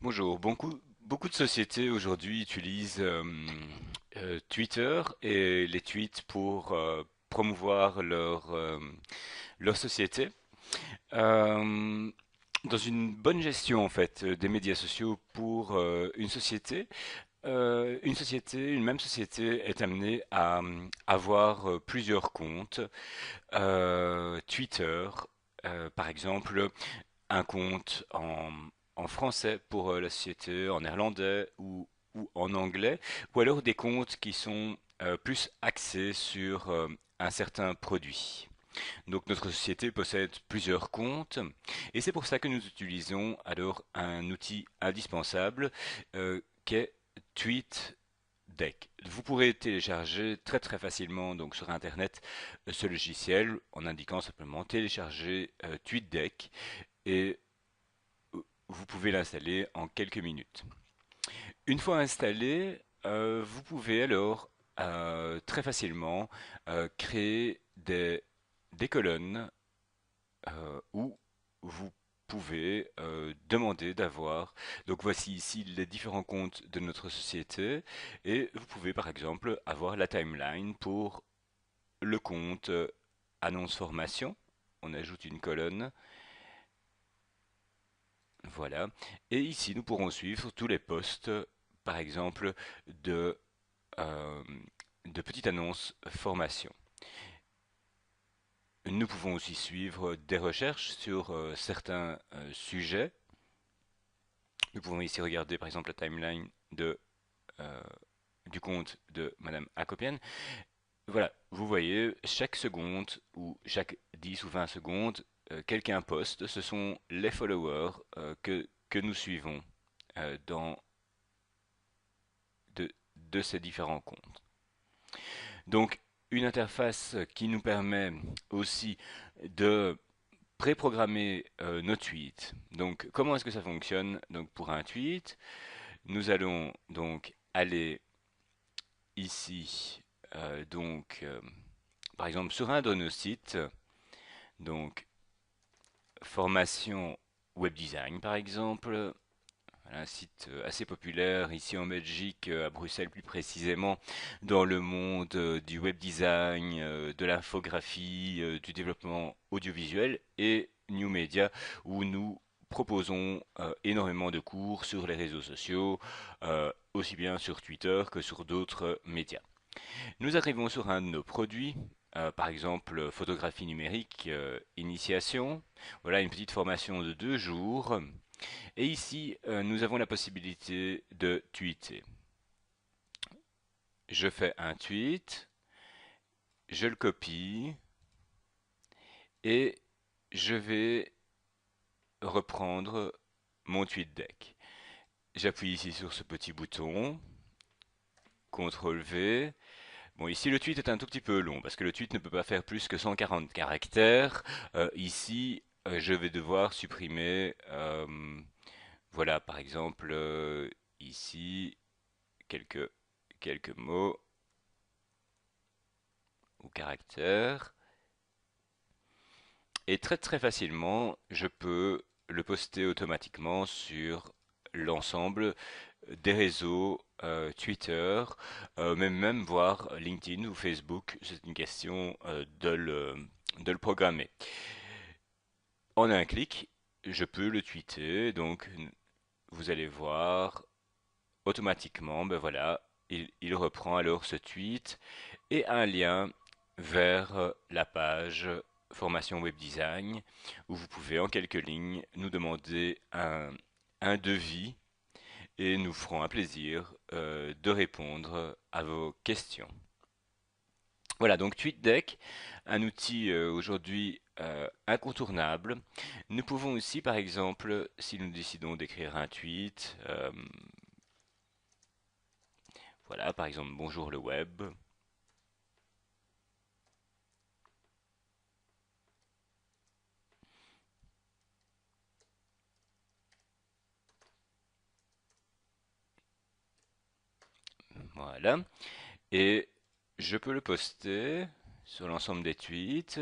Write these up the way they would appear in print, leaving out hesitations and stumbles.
Bonjour. Beaucoup de sociétés aujourd'hui utilisent Twitter et les tweets pour promouvoir leur société. Euh, dans une bonne gestion en fait des médias sociaux pour une même société est amenée à avoir plusieurs comptes. Twitter, par exemple, un compte en français pour la société, en néerlandais ou en anglais, ou alors des comptes qui sont plus axés sur un certain produit. Donc notre société possède plusieurs comptes et c'est pour ça que nous utilisons alors un outil indispensable qu'est TweetDeck. Vous pourrez télécharger très facilement donc sur internet ce logiciel en indiquant simplement télécharger TweetDeck et vous pouvez l'installer en quelques minutes. Une fois installé, vous pouvez alors très facilement créer des colonnes où vous pouvez demander d'avoir. Donc voici ici les différents comptes de notre société et vous pouvez par exemple avoir la timeline pour le compte annonce formation. On ajoute une colonne. Voilà. Et ici, nous pourrons suivre tous les posts, par exemple, de, euh, de petites annonces formation. Nous pouvons aussi suivre des recherches sur certains sujets. Nous pouvons ici regarder, par exemple, la timeline euh, du compte de Madame Akopian. Voilà, vous voyez, chaque seconde ou chaque 10 ou 20 secondes, quelqu'un poste. Ce sont les followers que nous suivons dans de ces différents comptes. Donc, une interface qui nous permet aussi de préprogrammer nos tweets. Donc, comment est-ce que ça fonctionne? Donc, pour un tweet, nous allons donc aller ici, par exemple, sur un de nos sites, donc formation web design par exemple, un site assez populaire ici en Belgique, à Bruxelles plus précisément, dans le monde du web design, de l'infographie, du développement audiovisuel et new media, où nous proposons énormément de cours sur les réseaux sociaux, aussi bien sur Twitter que sur d'autres médias. Nous arrivons sur un de nos produits, par exemple photographie numérique, initiation. Voilà une petite formation de 2 jours. Et ici, nous avons la possibilité de tweeter. Je fais un tweet, je le copie et je vais reprendre mon tweet deck. J'appuie ici sur ce petit bouton, CTRL V. Bon, ici le tweet est un tout petit peu long parce que le tweet ne peut pas faire plus que 140 caractères. Ici, je vais devoir supprimer, voilà, par exemple, ici, quelques, quelques mots ou caractères. Et très facilement, je peux le poster automatiquement sur l'ensemble des réseaux Twitter, même voir LinkedIn ou Facebook. C'est une question de le programmer. En un clic, je peux le tweeter. Donc, vous allez voir automatiquement, ben voilà, il reprend alors ce tweet et un lien vers la page formation web design où vous pouvez en quelques lignes nous demander un devis et nous ferons un plaisir de répondre à vos questions. Voilà, donc TweetDeck, un outil aujourd'hui incontournable. Nous pouvons aussi, par exemple, si nous décidons d'écrire un tweet, voilà, par exemple, bonjour le web. Voilà. Et je peux le poster sur l'ensemble des tweets.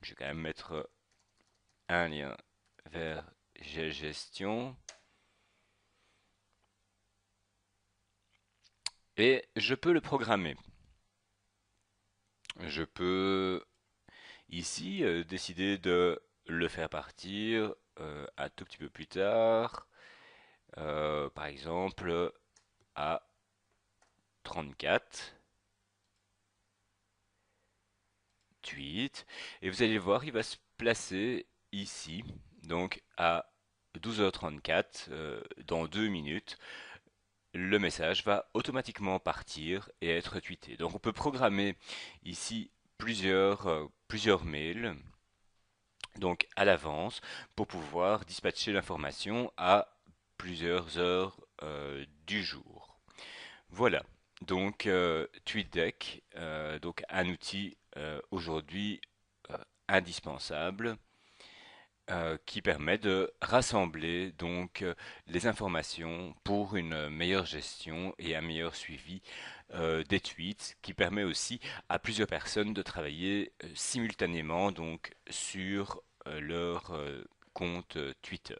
Je vais quand même mettre un lien vers gestion. et je peux le programmer. Je peux ici décider de le faire partir un tout petit peu plus tard, par exemple à 34 tweets, et vous allez voir, il va se placer ici, donc à 12h34, dans 2 minutes, le message va automatiquement partir et être tweeté. Donc on peut programmer ici plusieurs mails, donc à l'avance, pour pouvoir dispatcher l'information à plusieurs heures du jour. Voilà, donc TweetDeck, donc un outil aujourd'hui indispensable qui permet de rassembler donc les informations pour une meilleure gestion et un meilleur suivi des tweets, qui permet aussi à plusieurs personnes de travailler simultanément donc sur leur compte Twitter.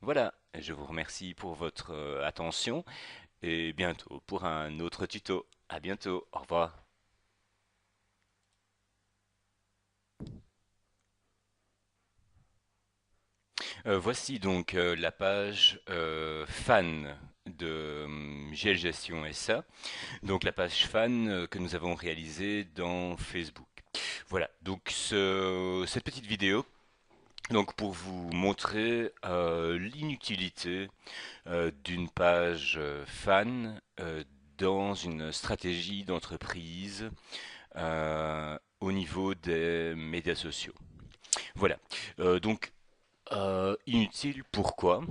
Voilà, je vous remercie pour votre attention et bientôt pour un autre tuto. À bientôt, au revoir. Voici donc la page fan de GL Gestion SA, donc la page fan que nous avons réalisée dans Facebook. Voilà, donc cette petite vidéo, donc pour vous montrer l'inutilité d'une page fan dans une stratégie d'entreprise au niveau des médias sociaux. Voilà, donc inutile, pourquoi?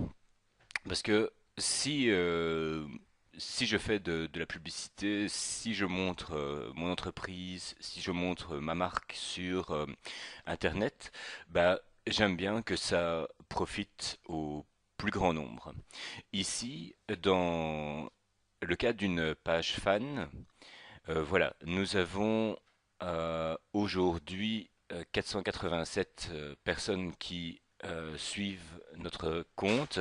Parce que si je fais de la publicité, si je montre mon entreprise, si je montre ma marque sur Internet, bah, j'aime bien que ça profite au plus grand nombre. Ici, dans le cas d'une page fan, voilà, nous avons aujourd'hui 487 personnes qui suivent notre compte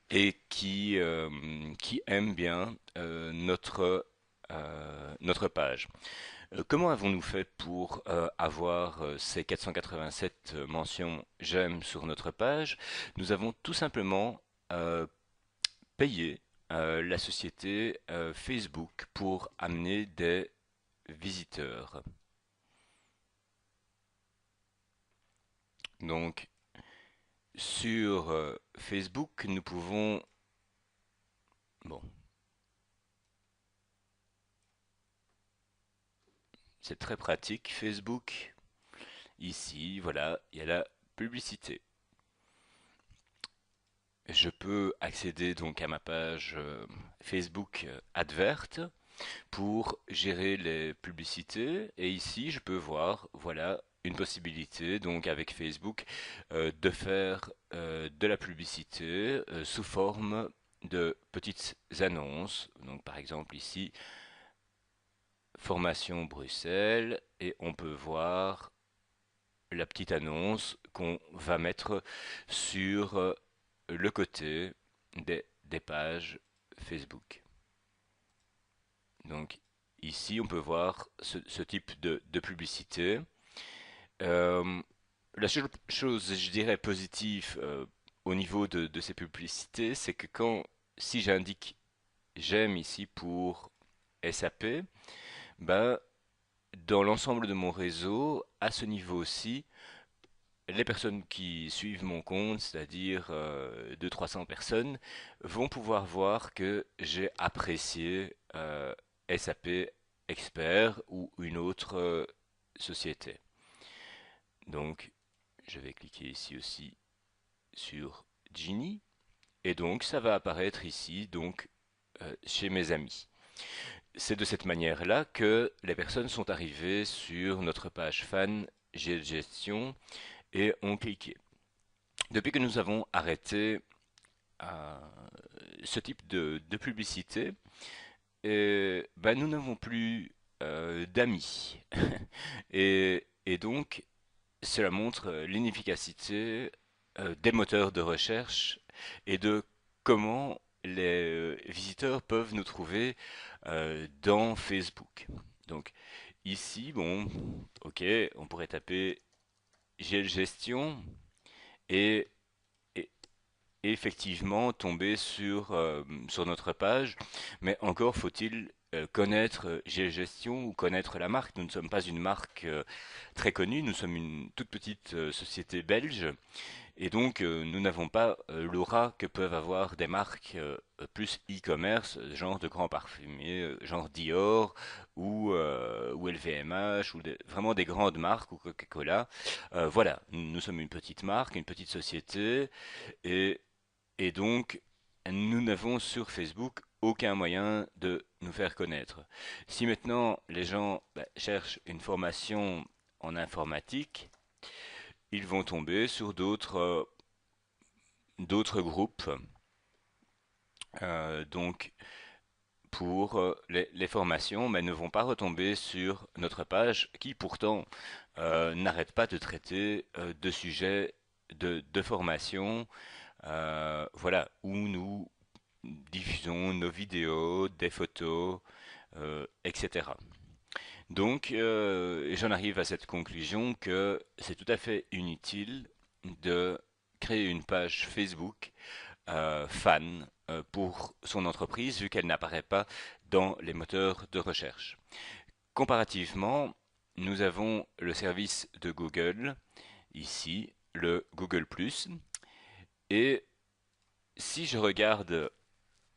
et qui aiment bien notre page. Comment avons-nous fait pour avoir ces 487 mentions j'aime sur notre page? Nous avons tout simplement payé la société Facebook pour amener des visiteurs. Donc, sur Facebook, nous pouvons... Bon, c'est très pratique, Facebook. Ici, voilà, il y a la publicité. Je peux accéder donc à ma page Facebook Advert pour gérer les publicités. Et ici, je peux voir, voilà, une possibilité, donc avec Facebook, de faire de la publicité sous forme de petites annonces. Donc par exemple ici, formation Bruxelles, et on peut voir la petite annonce qu'on va mettre sur le côté des pages Facebook. Donc ici, on peut voir ce type de publicité. Euh, la seule chose, je dirais, positive au niveau de ces publicités, c'est que si j'indique j'aime ici pour SAP, ben, dans l'ensemble de mon réseau, à ce niveau-ci, les personnes qui suivent mon compte, c'est-à-dire 200-300 personnes, vont pouvoir voir que j'ai apprécié SAP Expert ou une autre société. Donc, je vais cliquer ici aussi sur Genie, et donc ça va apparaître ici, donc chez mes amis. C'est de cette manière-là que les personnes sont arrivées sur notre page fan Gestion et ont cliqué. Depuis que nous avons arrêté euh, ce type de publicité, ben, nous n'avons plus d'amis. Et donc, cela montre l'inefficacité des moteurs de recherche et de comment les visiteurs peuvent nous trouver dans Facebook. Donc ici, bon, ok, on pourrait taper GL Gestion et, et- et effectivement tomber sur notre page, mais encore faut-il connaître GL Gestion ou connaître la marque. Nous ne sommes pas une marque très connue, nous sommes une toute petite société belge. Et donc, nous n'avons pas l'aura que peuvent avoir des marques plus e-commerce, genre de grands parfumiers, genre Dior ou LVMH, ou vraiment des grandes marques, ou Coca-Cola. Voilà, nous sommes une petite marque, une petite société, et, et donc, nous n'avons sur Facebook aucun moyen de nous faire connaître. Si maintenant les gens cherchent une formation en informatique, ils vont tomber sur d'autres groupes. Donc pour les formations, mais ne vont pas retomber sur notre page qui pourtant n'arrête pas de traiter de sujets de formation, voilà, où nous diffusons nos vidéos, des photos, etc. Donc j'en arrive à cette conclusion que c'est tout à fait inutile de créer une page Facebook fan pour son entreprise vu qu'elle n'apparaît pas dans les moteurs de recherche. Comparativement, nous avons le service de Google, ici le Google ⁇ et si je regarde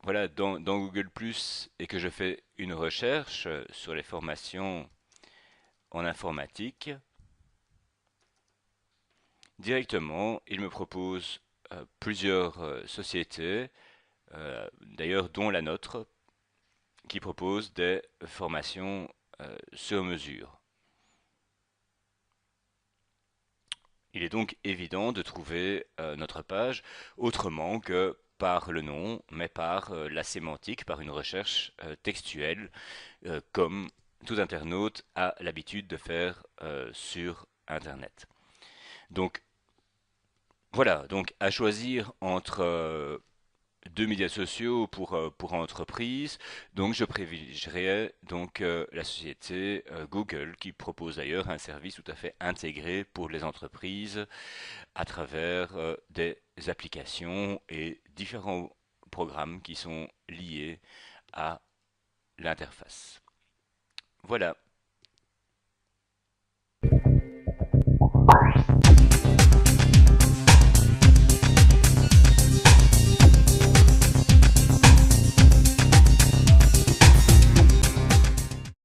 voilà, dans Google ⁇ et que je fais une recherche sur les formations en informatique, directement, il me propose plusieurs sociétés, d'ailleurs dont la nôtre, qui propose des formations sur mesure. Il est donc évident de trouver notre page autrement que par le nom, mais par la sémantique, par une recherche textuelle, comme tout internaute a l'habitude de faire sur Internet. Donc voilà, donc à choisir entre deux médias sociaux pour entreprises. Donc, je privilégierais donc la société Google qui propose d'ailleurs un service tout à fait intégré pour les entreprises à travers des applications et différents programmes qui sont liés à l'interface. Voilà.